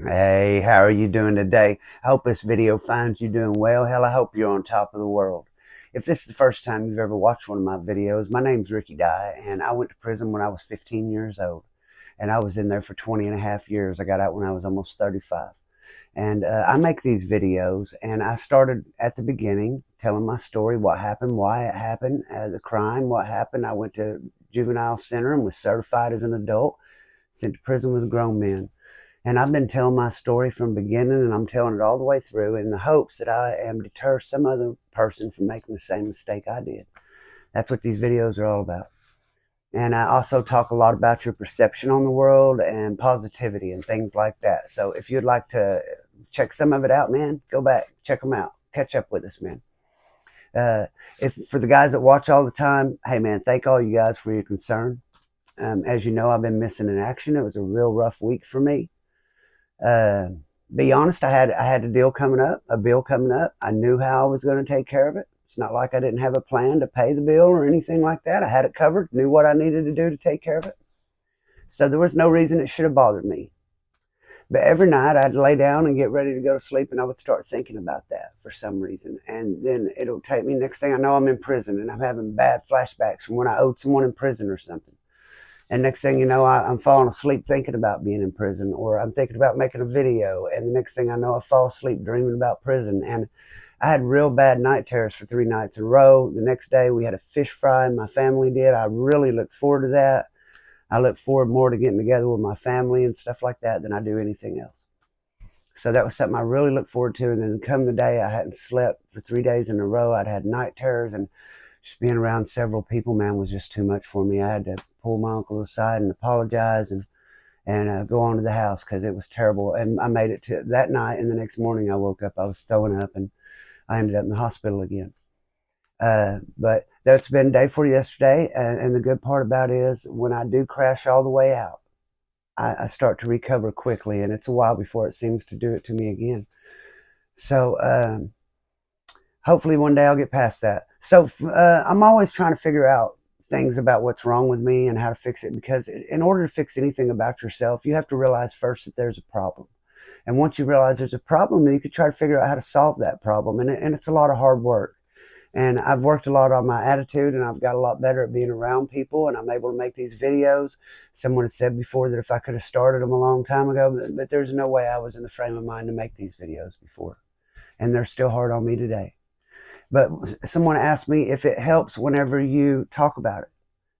Hey, how are you doing today? I hope this video finds you doing well. Hell, I hope you're on top of the world. If this is the first time you've ever watched one of my videos, my name's Ricky Dye, and I went to prison when I was 15 years old. And I was in there for 20 and a half years. I got out when I was almost 35. And I make these videos, and I started at the beginning, telling my story, what happened, why it happened, the crime, what happened. I went to juvenile center and was certified as an adult, sent to prison with grown men. And I've been telling my story from the beginning, and I'm telling it all the way through in the hopes that I am deter some other person from making the same mistake I did. That's what these videos are all about. And I also talk a lot about your perception on the world and positivity and things like that. So if you'd like to check some of it out, man, go back, check them out, catch up with us, man. If for the guys that watch all the time, hey man, thank all you guys for your concern. As you know, I've been missing in action. It was a real rough week for me. Uh, be honest, I had a bill coming up. I knew how I was going to take care of it. It's not like I didn't have a plan to pay the bill or anything like that. I had it covered, knew what I needed to do to take care of it. So there was no reason it should have bothered me. But every night I'd lay down and get ready to go to sleep, and I would start thinking about that for some reason. And then it'll take me, next thing I know, I'm in prison and I'm having bad flashbacks from when I owed someone in prison or something. And next thing you know, I'm falling asleep thinking about being in prison, or I'm thinking about making a video. And the next thing I know, I fall asleep dreaming about prison. And I had real bad night terrors for 3 nights in a row. The next day, we had a fish fry, my family did. I really look forward to that. I look forward more to getting together with my family and stuff like that than I do anything else. So that was something I really looked forward to. And then come the day I hadn't slept for 3 days in a row, I'd had night terrors, and just being around several people, man, was just too much for me. I had to pull my uncle aside and apologize and go on to the house because it was terrible. And I made it to that night, and the next morning I woke up, I was throwing up, and I ended up in the hospital again. But that's been day 4 yesterday, and the good part about it is when I do crash all the way out, I start to recover quickly, and it's a while before it seems to do it to me again. So hopefully one day I'll get past that. So I'm always trying to figure out things about what's wrong with me and how to fix it, because in order to fix anything about yourself, you have to realize first that there's a problem. And once you realize there's a problem, then you can try to figure out how to solve that problem. And it's a lot of hard work. And I've worked a lot on my attitude, and I've got a lot better at being around people, and I'm able to make these videos. Someone had said before that if I could have started them a long time ago, but there's no way I was in the frame of mind to make these videos before. And they're still hard on me today. But someone asked me if it helps whenever you talk about it.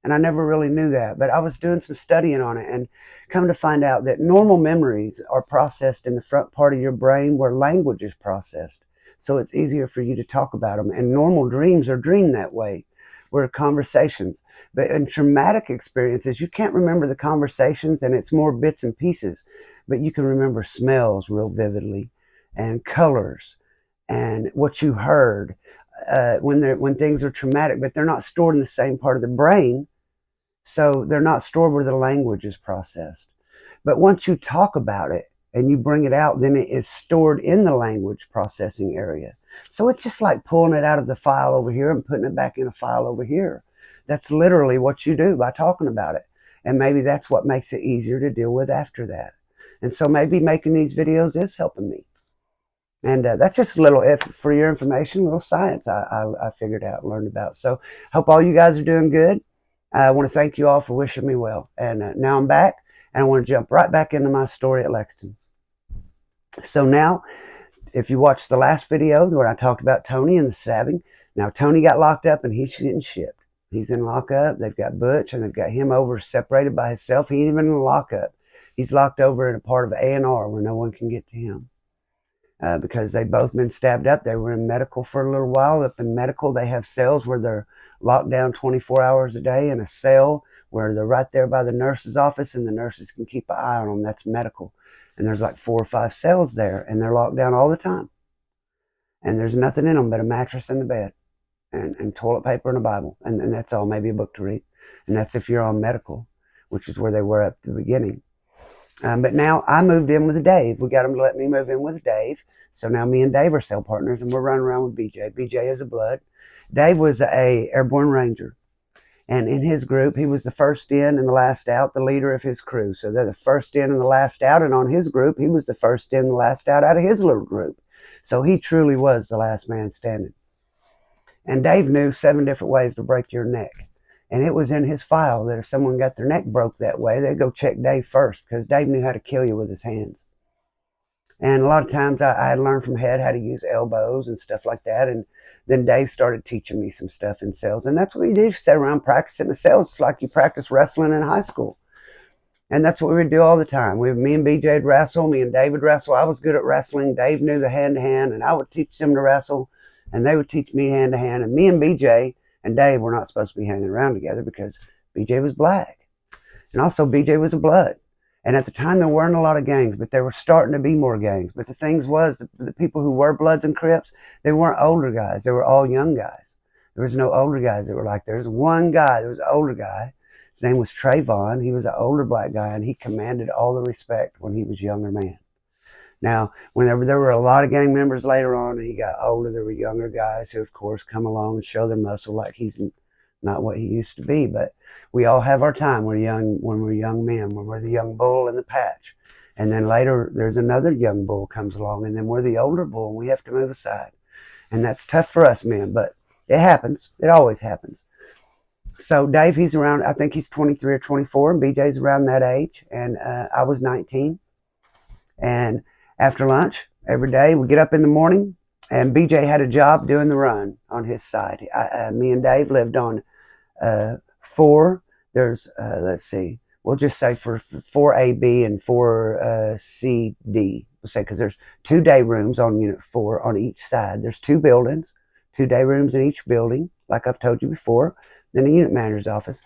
And I never really knew that. But I was doing some studying on it and come to find out that normal memories are processed in the front part of your brain where language is processed. So it's easier for you to talk about them. And normal dreams are dreamed that way. We're conversations. But in traumatic experiences, you can't remember the conversations, and it's more bits and pieces. But you can remember smells real vividly, and colors, and what you heard when things are traumatic, but they're not stored in the same part of the brain, so they're not stored where the language is processed. But once you talk about it and you bring it out, then it is stored in the language processing area. So it's just like pulling it out of the file over here and putting it back in a file over here. That's literally what you do by talking about it. And maybe that's what makes it easier to deal with after that. And so maybe making these videos is helping me. And that's just a little, if for your information, a little science I figured out and learned about. So hope all you guys are doing good. I want to thank you all for wishing me well. And now I'm back, and I want to jump right back into my story at Lexington. So now, if you watched the last video where I talked about Tony and the stabbing, now Tony got locked up and he's getting shipped. He's in lockup. They've got Butch, and they've got him over separated by himself. He ain't even in lockup. He's locked over in a part of A&R where no one can get to him. Because they've both been stabbed up. They were in medical for a little while. Up in medical, they have cells where they're locked down 24 hours a day in a cell where they're right there by the nurse's office, and the nurses can keep an eye on them. That's medical. And there's like 4 or 5 cells there, and they're locked down all the time. And there's nothing in them but a mattress and the bed and toilet paper and a Bible. And that's all, maybe a book to read. And that's if you're on medical, which is where they were at the beginning. But now I moved in with Dave. We got him to let me move in with Dave. So now me and Dave are cell partners, and we're running around with BJ. BJ is a blood. Dave was a airborne ranger. And in his group, he was the first in and the last out, the leader of his crew. So they're the first in and the last out. And on his group, he was the first in and the last out of his little group. So he truly was the last man standing. And Dave knew 7 different ways to break your neck. And it was in his file that if someone got their neck broke that way, they'd go check Dave first, because Dave knew how to kill you with his hands. And a lot of times I had learned from Head how to use elbows and stuff like that. And then Dave started teaching me some stuff in cells. And that's what we do, sit around practicing the cells. It's like you practice wrestling in high school. And that's what we would do all the time. Me and BJ would wrestle. Me and Dave would wrestle. I was good at wrestling. Dave knew the hand-to-hand, and I would teach them to wrestle. And they would teach me hand-to-hand. And me and BJ and Dave were not supposed to be hanging around together because BJ was black. And also BJ was a blood. And at the time, there weren't a lot of gangs, but there were starting to be more gangs. But the things was, the people who were Bloods and Crips, they weren't older guys. They were all young guys. There was no older guys that were like, there's one guy, there was an older guy. His name was Trayvon. He was an older black guy, and he commanded all the respect when he was a younger man. Now, whenever there were a lot of gang members later on, and he got older, there were younger guys who, of course, come along and show their muscle like he's not what he used to be. But we all have our time. We're young when we're young men, when we're the young bull in the patch. And then later, there's another young bull comes along, and then we're the older bull, and we have to move aside. And that's tough for us men, but it happens. It always happens. So Dave, he's around, I think he's 23 or 24, and BJ's around that age, and I was 19. And after lunch, every day, we get up in the morning, and BJ had a job doing the run on his side. Me and Dave lived on 4. There's, let's see, we'll just say for 4AB and 4CD. We'll say, because there's 2 day rooms on Unit 4 on each side. There's 2 buildings, 2 day rooms in each building, like I've told you before. Then the unit manager's office.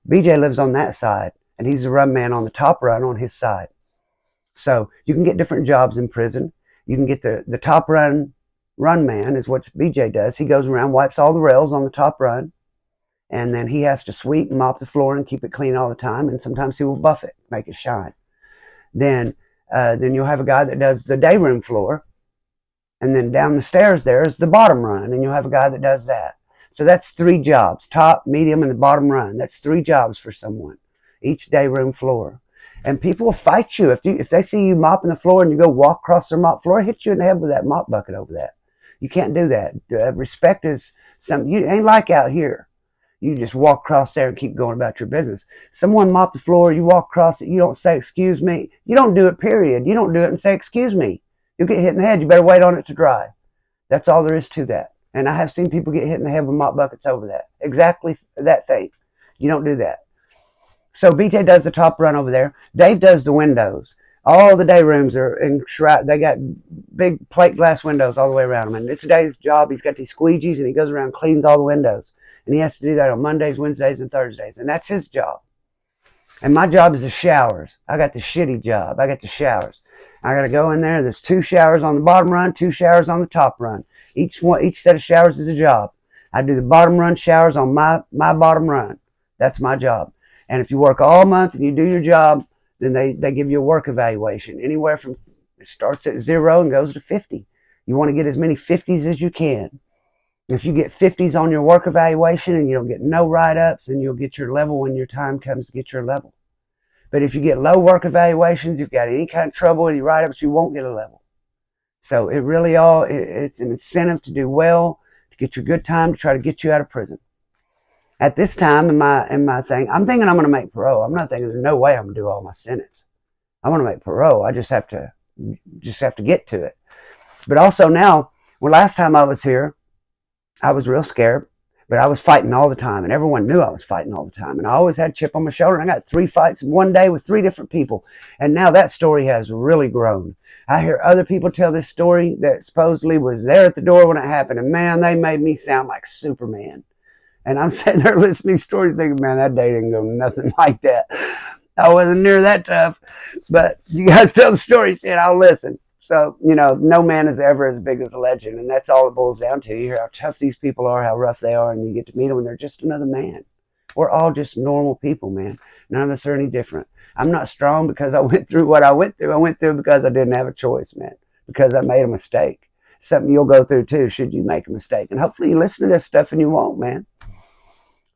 BJ lives on that side, and he's the run man on the top run on his side. So you can get different jobs in prison. You can get the top run man is what BJ does. He goes around, wipes all the rails on the top run, and then he has to sweep and mop the floor and keep it clean all the time. And sometimes he will buff it, make it shine. Then you'll have a guy that does the day room floor, and then down the stairs there is the bottom run, and you'll have a guy that does that. So that's 3 jobs, top, medium, and the bottom run. That's 3 jobs for someone, each day room floor. And people will fight you. If they see you mopping the floor and you go walk across their mop floor, hit you in the head with that mop bucket over that. You can't do that. Respect is something, you ain't like out here. You just walk across there and keep going about your business. Someone mop the floor, you walk across it, you don't say, excuse me. You don't do it, period. You don't do it and say, excuse me. You'll get hit in the head. You better wait on it to dry. That's all there is to that. And I have seen people get hit in the head with mop buckets over that. Exactly that thing. You don't do that. So BJ does the top run over there. Dave does the windows. All the day rooms are enshrouded. They got big plate glass windows all the way around them. And it's Dave's job. He's got these squeegees, and he goes around and cleans all the windows. And he has to do that on Mondays, Wednesdays, and Thursdays. And that's his job. And my job is the showers. I got the shitty job. I got the showers. I got to go in there. There's 2 showers on the bottom run, 2 showers on the top run. Each set of showers is a job. I do the bottom run showers on my bottom run. That's my job. And if you work all month and you do your job, then they give you a work evaluation. Anywhere from, it starts at 0 and goes to 50. You want to get as many 50s as you can. If you get 50s on your work evaluation and you don't get no write-ups, then you'll get your level when your time comes to get your level. But if you get low work evaluations, you've got any kind of trouble, any write-ups, you won't get a level. So it really it's an incentive to do well, to get your good time, to try to get you out of prison. At this time in my thing, I'm thinking I'm going to make parole. I'm not thinking there's no way I'm going to do all my sentence. I want to make parole. I just have to get to it. But also now, well, last time I was here, I was real scared, but I was fighting all the time, and everyone knew I was fighting all the time. And I always had a chip on my shoulder. And I got 3 fights in one day with 3 different people. And now that story has really grown. I hear other people tell this story that supposedly was there at the door when it happened. And man, they made me sound like Superman. And I'm sitting there listening to these stories thinking, man, that day didn't go nothing like that. I wasn't near that tough. But you guys tell the story, shit, I'll listen. So, no man is ever as big as a legend. And that's all it boils down to. You hear how tough these people are, how rough they are, and you get to meet them, and they're just another man. We're all just normal people, man. None of us are any different. I'm not strong because I went through what I went through. I went through because I didn't have a choice, man. Because I made a mistake. Something you'll go through too, should you make a mistake. And hopefully you listen to this stuff and you won't, man.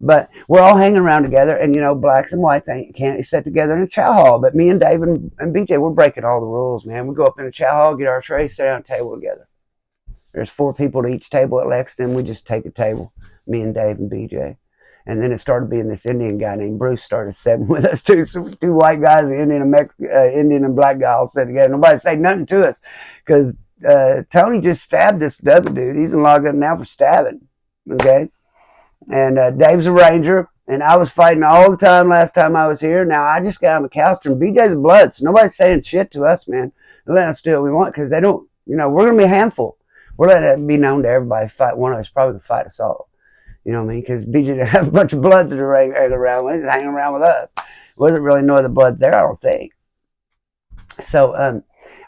But we're all hanging around together, and blacks and whites can't sit together in a chow hall. But me and Dave and BJ, we're breaking all the rules, man. We go up in a chow hall, get our trays, sit down at a table together. There's 4 people to each table at Lexington. We just take a table, me and Dave and BJ. And then it started being this Indian guy named Bruce started sitting with us too. So 2 white guys, an Indian and black guy all sitting together. Nobody say nothing to us because Tony just stabbed this other dude. He's in locked up now for stabbing. Okay. And Dave's a ranger, and I was fighting all the time last time I was here. Now I just got on McAllister, and BJ's a blood, so nobody's saying shit to us, man. They're letting us do what we want because they don't, we're going to be a handful. We're letting it be known to everybody. Fight one of us probably to fight us all. You know what I mean? Because BJ didn't have a bunch of bloods that are hanging around. He's hanging around with us. Wasn't really no other bloods there, I don't think. So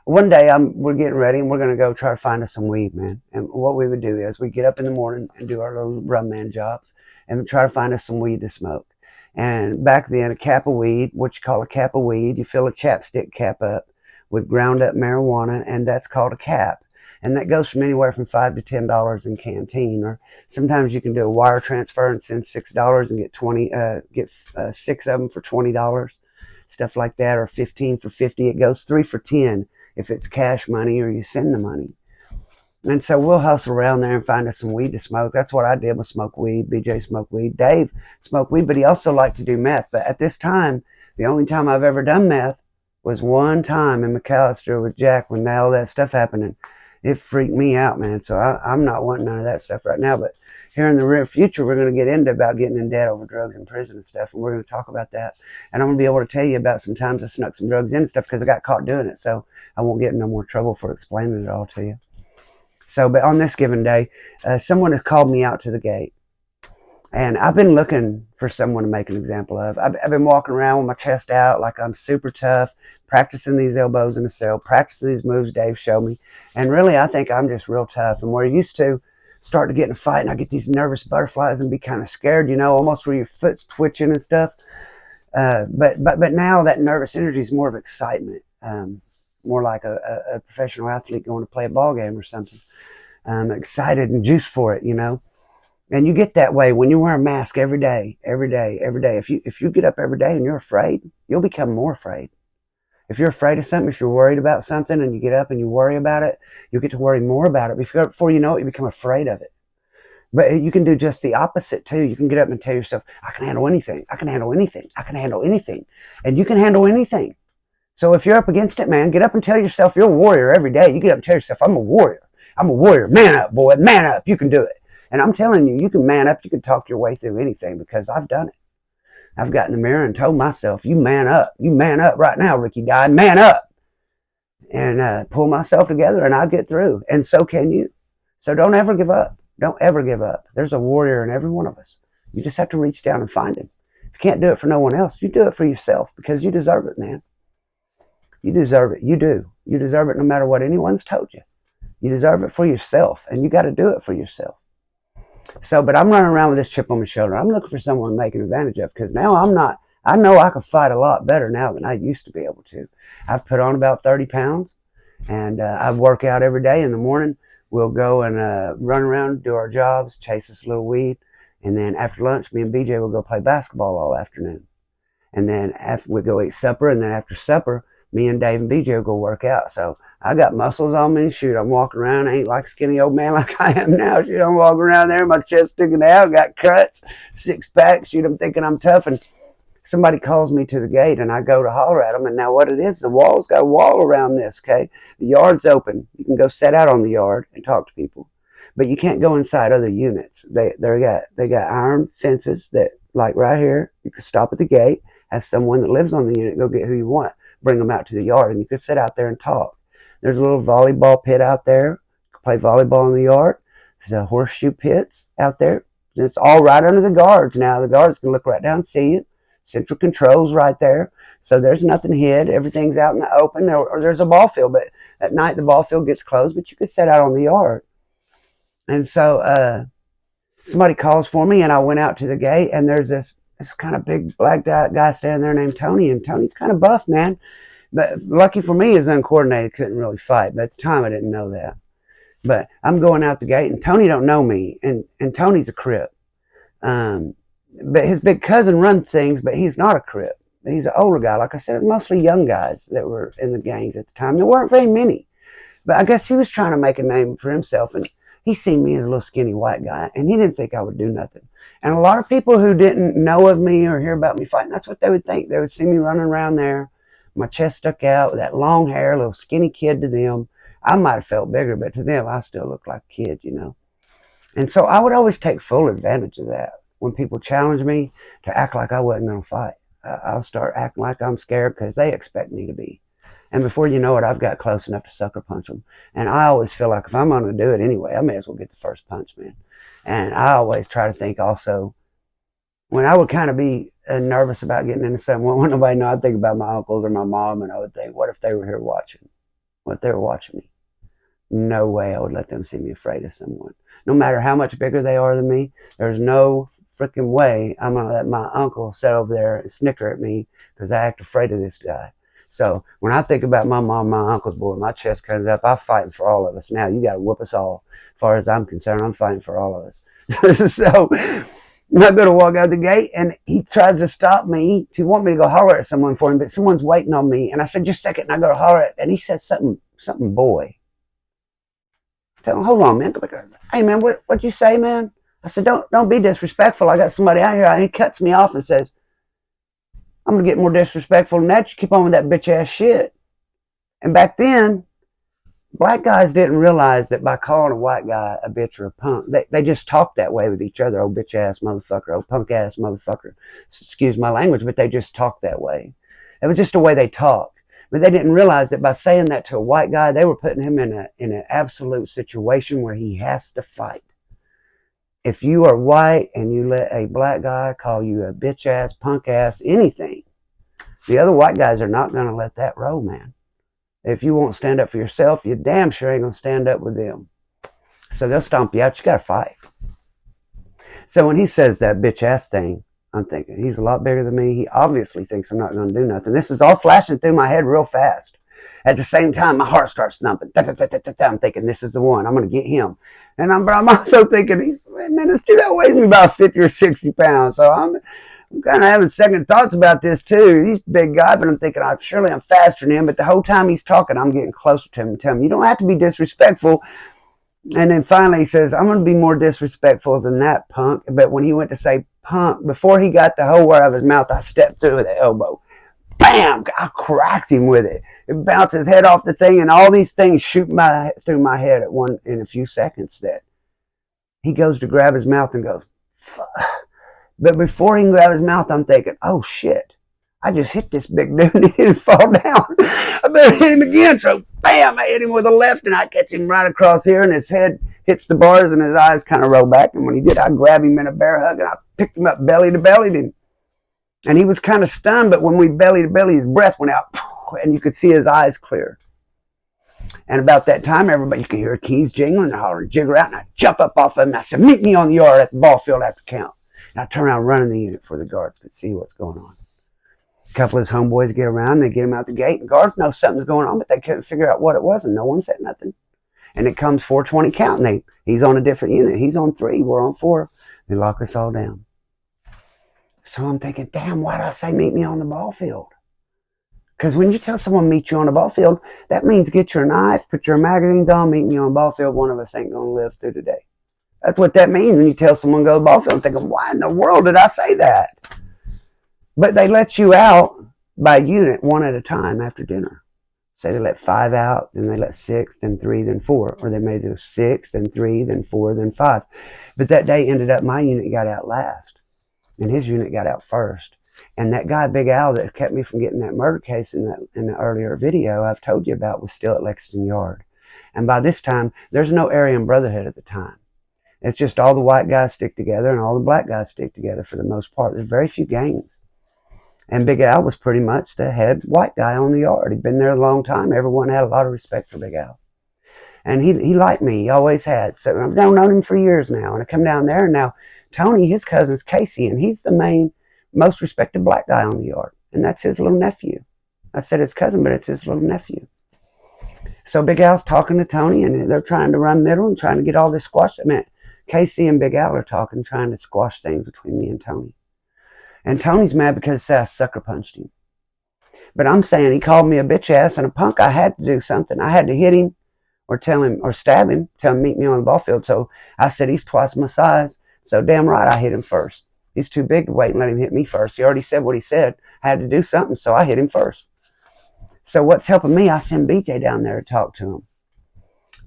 one day we're getting ready, and we're going to go try to find us some weed, man. And what we would do is we get up in the morning and do our little rum man jobs and try to find us some weed to smoke. And back then, a cap of weed, what you call a cap of weed, you fill a chapstick cap up with ground up marijuana, and that's called a cap. And that goes from anywhere from $5 to $10 in canteen, or sometimes you can do a wire transfer and send $6 and get 6 of them for $20, stuff like that, or 15 for 50. It goes 3 for 10 if it's cash money or you send the money. And so we'll hustle around there and find us some weed to smoke. That's what I did, was smoke weed. BJ smoked weed. Dave smoked weed, but he also liked to do meth. But at this time, the only time I've ever done meth was one time in McAllister with Jack when all that stuff happened. It freaked me out, man. So I'm not wanting none of that stuff right now. But here in the near future, we're going to get into about getting in debt over drugs in prison and stuff. And we're going to talk about that. And I'm going to be able to tell you about some times I snuck some drugs in and stuff because I got caught doing it. So I won't get in no more trouble for explaining it all to you. So, but on this given day, someone has called me out to the gate. And I've been looking for someone to make an example of. I've been walking around with my chest out like I'm super tough, practicing these elbows in the cell, practicing these moves Dave showed me. And really, I think I'm just real tough. And where I used to start to get in a fight and I get these nervous butterflies and be kind of scared, almost where your foot's twitching and stuff. But now that nervous energy is more of excitement, more like a professional athlete going to play a ball game or something. Excited and juiced for it, And you get that way when you wear a mask every day. If you get up every day and you're afraid, you'll become more afraid. If you're afraid of something, if you're worried about something and you get up and you worry about it, you'll get to worry more about it. Before you know it, you become afraid of it. But you can do just the opposite too. You can get up and tell yourself, I can handle anything. I can handle anything. I can handle anything. And you can handle anything. So if you're up against it, man, get up and tell yourself you're a warrior every day. You get up and tell yourself, I'm a warrior. I'm a warrior. Man up, boy. Man up. You can do it. And I'm telling you, you can man up. You can talk your way through anything because I've done it. I've got in the mirror and told myself, you man up. You man up right now, Ricky Dye. Man up. And pull myself together and I'll get through. And so can you. So don't ever give up. Don't ever give up. There's a warrior in every one of us. You just have to reach down and find him. If you can't do it for no one else, you do it for yourself because you deserve it, man. You deserve it. You do. You deserve it no matter what anyone's told you. You deserve it for yourself, and you got to do it for yourself. So, but I'm running around with this chip on my shoulder. I'm looking for someone to make an advantage of because now I know I can fight a lot better now than I used to be able to. I've put on about 30 pounds, and I work out every day in the morning. We'll go and run around, do our jobs, chase us a little weed, and then after lunch, me and BJ will go play basketball all afternoon. And then after we go eat supper, and then after supper, me and Dave and BJ will go work out. So I got muscles on me. Shoot, I'm walking around. I ain't like a skinny old man like I am now. Shoot, I'm walking around there, my chest sticking out, got cuts, 6-pack. Shoot, I'm thinking I'm tough. And somebody calls me to the gate, and I go to holler at them. And now what it is, the wall's got a wall around this, okay? The yard's open. You can go set out on the yard and talk to people. But you can't go inside other units. They got iron fences that, like right here, you can stop at the gate, have someone that lives on the unit go get who you want, bring them out to the yard, and you could sit out there and talk. There's a little volleyball pit out there. You can play volleyball in the yard. There's a horseshoe pits out there. And it's all right under the guards now. The guards can look right down and see you. Central control's right there. So there's nothing hid. Everything's out in the open. Or there's a ball field, but at night the ball field gets closed, but you could sit out on the yard. And so somebody calls for me, and I went out to the gate, and there's this kind of big black guy standing there named Tony, and Tony's kind of buff, man. But lucky for me, he's uncoordinated, couldn't really fight. But at the time, I didn't know that. But I'm going out the gate, and Tony don't know me, and Tony's a Crip. But his big cousin runs things, but he's not a Crip. He's an older guy. Like I said, it was mostly young guys that were in the gangs at the time. There weren't very many. But I guess he was trying to make a name for himself, and he seen me as a little skinny white guy, and he didn't think I would do nothing. And a lot of people who didn't know of me or hear about me fighting, that's what they would think. They would see me running around there, my chest stuck out, with that long hair, little skinny kid to them. I might have felt bigger, but to them, I still looked like a kid, you know. And so I would always take full advantage of that. When people challenge me to act like I wasn't going to fight, I'll start acting like I'm scared because they expect me to be. And before you know it, I've got close enough to sucker punch them. And I always feel like if I'm going to do it anyway, I may as well get the first punch, man. And I always try to think also, when I would kind of be nervous about getting into something, when nobody know, I'd think about my uncles or my mom, and I would think, what if they were here watching? What if they were watching me? No way I would let them see me afraid of someone. No matter how much bigger they are than me, there's no freaking way I'm going to let my uncle sit over there and snicker at me because I act afraid of this guy. So when I think about my mom, my uncle's boy, my chest comes up. I'm fighting for all of us. Now you got to whoop us all. As far as I'm concerned, I'm fighting for all of us. So I'm going to walk out the gate, and he tries to stop me to want me to go holler at someone for him, but someone's waiting on me. And I said, just a second, and I go to holler at, and he said something boy. Tell him, hold on, man. Hey, man, what'd you say, man? I said, don't be disrespectful. I got somebody out here. And he cuts me off and says, I'm going to get more disrespectful than that. You keep on with that bitch ass shit. And back then, black guys didn't realize that by calling a white guy a bitch or a punk, they just talked that way with each other. Oh, bitch ass motherfucker. Oh, punk ass motherfucker. Excuse my language, but they just talked that way. It was just the way they talked. But they didn't realize that by saying that to a white guy, they were putting him in an absolute situation where he has to fight. If you are white and you let a black guy call you a bitch ass, punk ass, anything, the other white guys are not going to let that roll, man. If you won't stand up for yourself, you damn sure ain't going to stand up with them. So they'll stomp you out. You got to fight. So when he says that bitch ass thing, I'm thinking, he's a lot bigger than me. He obviously thinks I'm not going to do nothing. This is all flashing through my head real fast. At the same time, my heart starts thumping. I'm thinking, this is the one. I'm going to get him. And I'm also thinking, man, this dude outweighs me about 50 or 60 pounds. So I'm kind of having second thoughts about this too. He's a big guy, but I'm thinking, surely I'm faster than him. But the whole time he's talking, I'm getting closer to him and telling him, you don't have to be disrespectful. And then finally he says, I'm going to be more disrespectful than that, punk. But when he went to say punk, before he got the whole word out of his mouth, I stepped through with the elbow. Bam! I cracked him with it. It bounced his head off the thing, and all these things shoot through my head in a few seconds. That he goes to grab his mouth and goes, fuck. But before he can grab his mouth, I'm thinking, oh shit, I just hit this big dude and he didn't fall down. I better hit him again. So bam, I hit him with a left and I catch him right across here, and his head hits the bars and his eyes kind of roll back. And when he did, I grabbed him in a bear hug and I picked him up belly to belly. And he was kind of stunned, but when we belly to belly, his breath went out and you could see his eyes clear. And about that time, everybody, you could hear keys jingling and hollering, jigger out, and I jump up off of him and I said, meet me on the yard at the ball field after count. And I turn around running the unit for the guards could see what's going on. A couple of his homeboys get around, they get him out the gate, and guards know something's going on, but they couldn't figure out what it was, and no one said nothing. And it comes 4:20 count, and he's on a different unit. He's on 3, we're on 4. They lock us all down. So I'm thinking, damn, why did I say meet me on the ball field? Because when you tell someone meet you on the ball field, that means get your knife, put your magazines on, meet me on the ball field. One of us ain't going to live through the day. That's what that means when you tell someone go to the ball field. I'm thinking, why in the world did I say that? But they let you out by unit one at a time after dinner. Say they let 5 out, then they let 6, then 3, then 4. Or they may do 6, then 3, then 4, then 5. But that day ended up my unit got out last. And his unit got out first. And that guy, Big Al, that kept me from getting that murder case in the earlier video I've told you about was still at Lexington Yard. And by this time, there's no Aryan Brotherhood at the time. It's just all the white guys stick together and all the black guys stick together for the most part. There's very few gangs. And Big Al was pretty much the head white guy on the yard. He'd been there a long time. Everyone had a lot of respect for Big Al. And he liked me. He always had. So I've known him for years now. And I come down there, and now Tony, his cousin's Casey, and he's the most respected black guy on the yard. And that's his little nephew. I said his cousin, but it's his little nephew. So Big Al's talking to Tony, and they're trying to run middle and trying to get all this squashed. I mean, Casey and Big Al are talking, trying to squash things between me and Tony. And Tony's mad because I sucker punched him. But I'm saying he called me a bitch ass and a punk. I had to do something. I had to hit him or tell him or stab him, tell him meet me on the ball field. So I said he's twice my size. So damn right I hit him first. He's too big to wait and let him hit me first. He already said what he said. I had to do something, so I hit him first. So what's helping me, I send BJ down there to talk to him.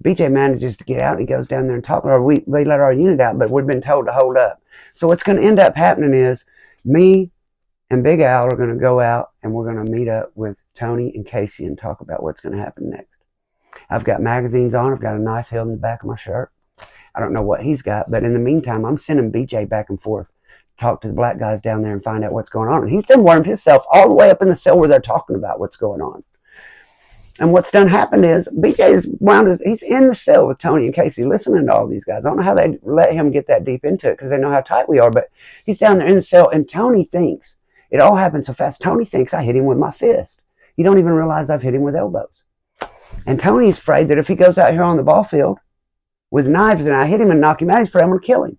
BJ manages to get out and he goes down there and talk, or we let our unit out, but we've been told to hold up. So what's going to end up happening is me and Big Al are going to go out and we're going to meet up with Tony and Casey and talk about what's going to happen next. I've got magazines on. I've got a knife held in the back of my shirt. I don't know what he's got, but in the meantime, I'm sending BJ back and forth to talk to the black guys down there and find out what's going on. And he's done wormed himself all the way up in the cell where they're talking about what's going on. And what's done happened is BJ's he's in the cell with Tony and Casey listening to all these guys. I don't know how they let him get that deep into it because they know how tight we are, but he's down there in the cell and Tony thinks, it all happened so fast, Tony thinks I hit him with my fist. He don't even realize I've hit him with elbows. And Tony's afraid that if he goes out here on the ball field with knives and I hit him and knock him out, he's afraid I'm going to kill him.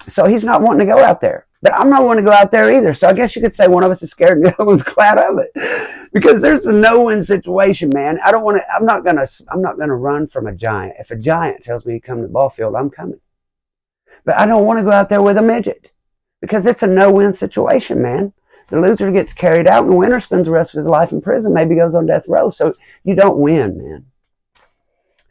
So he's not wanting to go out there. But I'm not wanting to go out there either. So I guess you could say one of us is scared and the other one's glad of it. Because there's a no-win situation, man. I'm not gonna run from a giant. If a giant tells me to come to the ball field, I'm coming. But I don't want to go out there with a midget. Because it's a no-win situation, man. The loser gets carried out and the winner spends the rest of his life in prison, maybe goes on death row. So you don't win, man.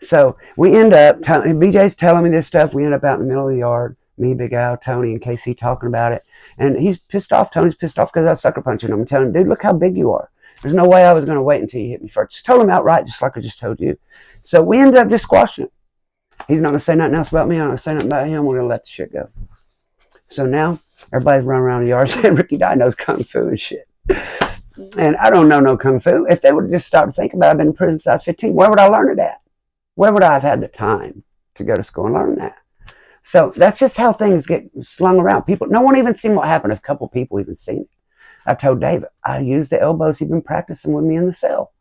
So we end up, BJ's telling me this stuff. We end up out in the middle of the yard. Me, Big Al, Tony, and Casey talking about it. And he's pissed off. Tony's pissed off because I was sucker punching him. I'm telling him, dude, look how big you are. There's no way I was going to wait until you hit me first. Just told him outright, just like I just told you. So we ended up just squashing it. He's not going to say nothing else about me. I'm not going to say nothing about him. We're going to let the shit go. So now everybody's running around the yard saying Ricky Dye knows Kung Fu and shit. And I don't know no Kung Fu. If they would have just stopped to think about it, I've been in prison since I was 15. Where would I learn it at? Where would I have had the time to go to school and learn that? So that's just how things get slung around. People, no one even seen what happened. A couple people even seen it. I told David, I used the elbows he'd been practicing with me in the cell.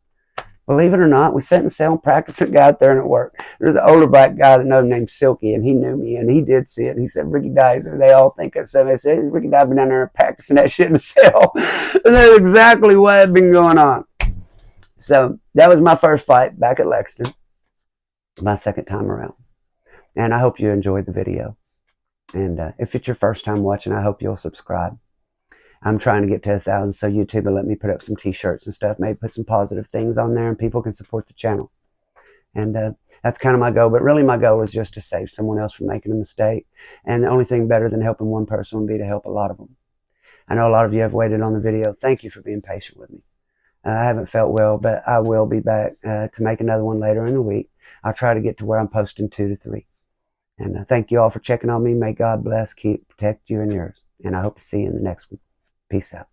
Believe it or not, we sat in the cell and practiced and got out there and it worked. There's an older black guy that knows named Silky and he knew me and he did see it. He said, Ricky Dye, they all think of something. I said, Ricky Dye been down there practicing that shit in the cell. And that's exactly what had been going on. So that was my first fight back at Lexington. My second time around. And I hope you enjoyed the video. And if it's your first time watching, I hope you'll subscribe. I'm trying to get to 1,000, so YouTube will let me put up some t-shirts and stuff, maybe put some positive things on there and people can support the channel. And that's kind of my goal. But really my goal is just to save someone else from making a mistake. And the only thing better than helping one person would be to help a lot of them. I know a lot of you have waited on the video. Thank you for being patient with me. I haven't felt well, but I will be back to make another one later in the week. I'll try to get to where I'm posting 2 to 3. And thank you all for checking on me. May God bless, keep, protect you and yours. And I hope to see you in the next one. Peace out.